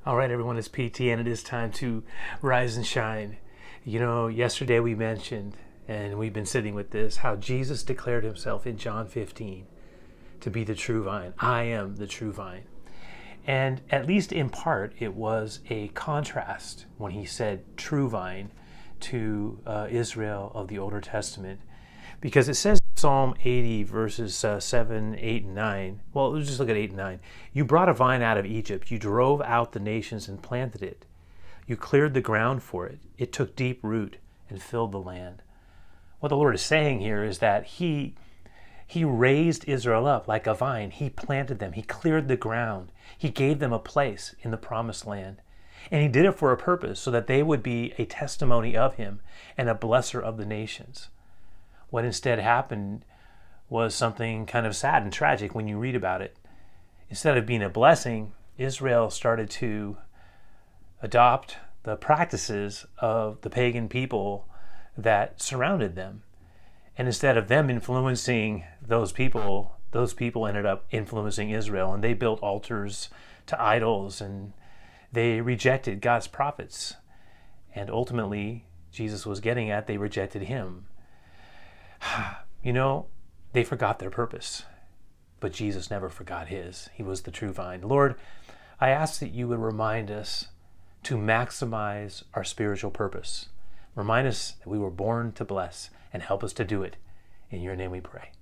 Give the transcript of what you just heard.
All right, everyone, it's PT, and it is time to rise and shine. You know, yesterday we mentioned, and we've been sitting with this, how Jesus declared himself in John 15 to be the true vine. I am the true vine. And at least in part, it was a contrast when he said true vine to Israel of the Older Testament. Because it says in Psalm 80, verses 7, 8, and 9. Well, let's just look at 8 and 9. You brought a vine out of Egypt. You drove out the nations and planted it. You cleared the ground for it. It took deep root and filled the land. What the Lord is saying here is that He raised Israel up like a vine. He planted them. He cleared the ground. He gave them a place in the promised land. And He did it for a purpose, so that they would be a testimony of Him and a blesser of the nations. What instead happened was something kind of sad and tragic when you read about it. Instead of being a blessing, Israel started to adopt the practices of the pagan people that surrounded them. And instead of them influencing those people ended up influencing Israel, and they built altars to idols, and they rejected God's prophets. And ultimately, Jesus was getting at, they rejected Him. You know, they forgot their purpose, but Jesus never forgot His. He was the true vine. Lord, I ask that You would remind us to maximize our spiritual purpose. Remind us that we were born to bless, and help us to do it. In Your name we pray.